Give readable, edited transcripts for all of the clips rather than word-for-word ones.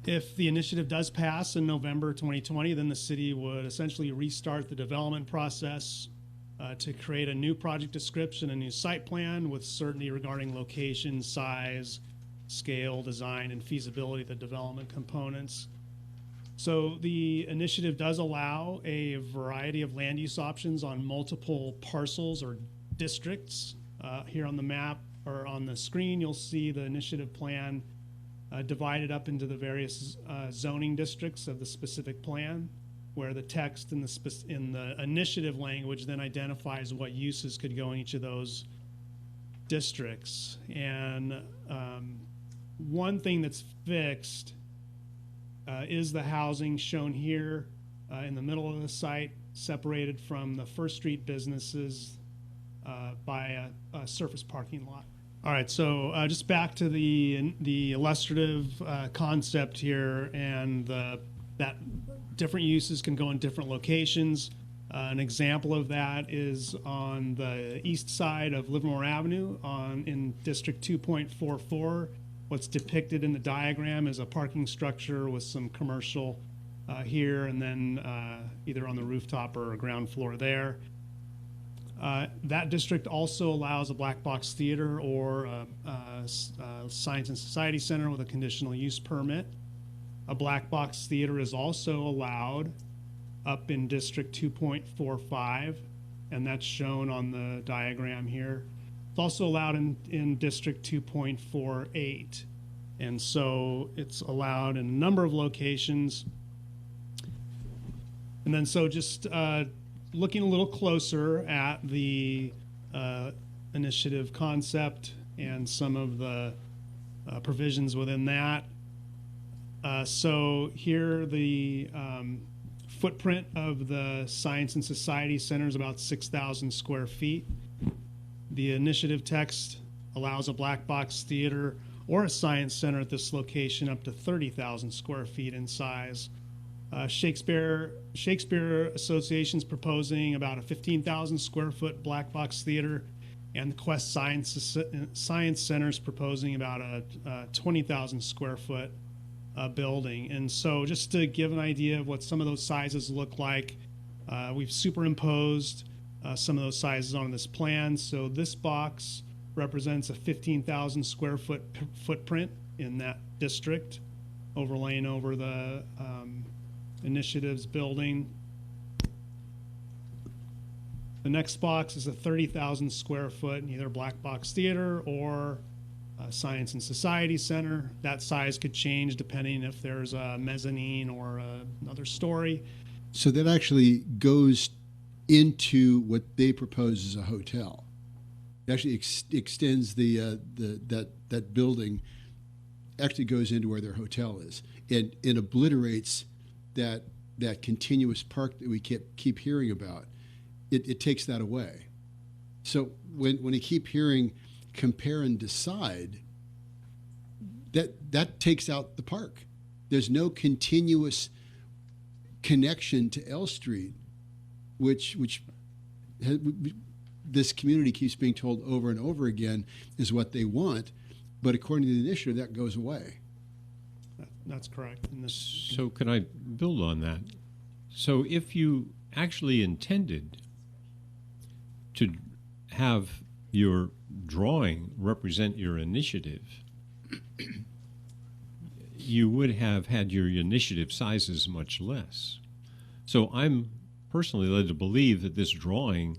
If the initiative does pass in November 2020, then the city would essentially restart the development process to create a new project description, a new site plan with certainty regarding location, size, scale, design, and feasibility of the development components. So the initiative does allow a variety of land use options on multiple parcels or districts. Here on the map or on the screen, you'll see the initiative plan divided up into the various zoning districts of the specific plan, where the text in the initiative language then identifies what uses could go in each of those districts. And one thing that's fixed is the housing shown here in the middle of the site, separated from the First Street businesses by a surface parking lot. All right, so just back to the illustrative concept here, and that different uses can go in different locations. An example of that is on the east side of Livermore Avenue in District 2.44. What's depicted in the diagram is a parking structure with some commercial here, and then either on the rooftop or a ground floor there. That district also allows a black box theater or a Science and Society Center with a conditional use permit. A black box theater is also allowed up in District 2.45, and that's shown on the diagram here. It's also allowed in District 2.48, and so it's allowed in a number of locations. And then so just looking a little closer at the initiative concept and some of the provisions within that. So here the footprint of the Science and Society Center is about 6,000 square feet. The initiative text allows a black box theater or a science center at this location up to 30,000 square feet in size. Shakespeare Association's proposing about a 15,000 square foot black box theater, and the Quest Science Center is proposing about a 20,000 square foot building. And so just to give an idea of what some of those sizes look like, we've superimposed some of those sizes on this plan. So this box represents a 15,000 square foot footprint in that district, overlaying over the initiatives building. The next box is a 30,000 square foot, either black box theater or a Science and Society Center. That size could change depending if there's a mezzanine or another story. So that actually goes into what they propose as a hotel. It actually extends that building, actually goes into where their hotel is, and it obliterates that continuous park that we keep hearing about. It takes that away. So when you keep hearing compare and decide, that takes out the park. There's no continuous connection to L Street, which this community keeps being told over and over again is what they want, but according to the initiative, that goes away. That's correct. So can I build on that? So if you actually intended to have your drawing represent your initiative, you would have had your initiative sizes much less. So I'm personally led to believe that this drawing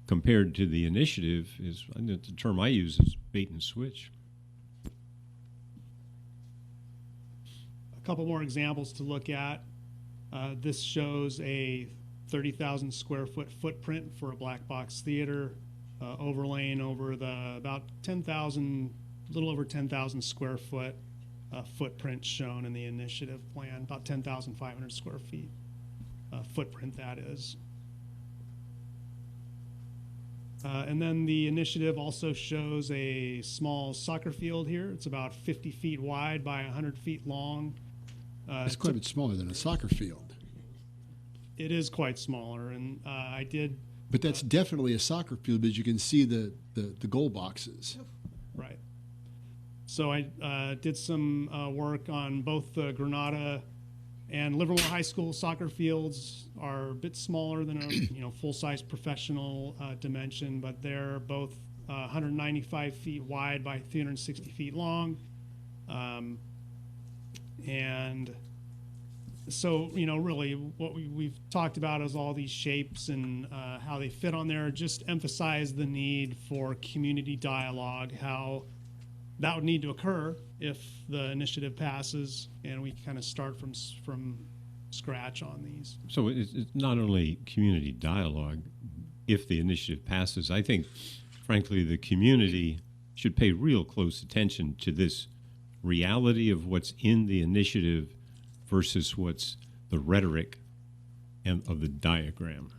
compared to the initiative is, the term I use is bait and switch. A couple more examples to look at. This shows a 30,000 square foot footprint for a black box theater, overlaying over the about 10,000, a little over 10,000 square foot footprint shown in the initiative plan, about 10,500 square feet footprint that is. And then the initiative also shows a small soccer field here. It's about 50 feet wide by 100 feet long. It's quite a bit smaller than a soccer field. It is quite smaller, and I did. But that's definitely a soccer field, because you can see the goal boxes. Right. So I did some work on both the Granada and Livermore High School soccer fields. Are a bit smaller than a full-size professional dimension, but they're both 195 feet wide by 360 feet long. And so, really what we've talked about is all these shapes and how they fit on there, just emphasize the need for community dialogue, how that would need to occur if the initiative passes, and we kind of start from scratch on these. So it's not only community dialogue if the initiative passes. I think, frankly, the community should pay real close attention to this reality of what's in the initiative versus what's the rhetoric and of the diagram.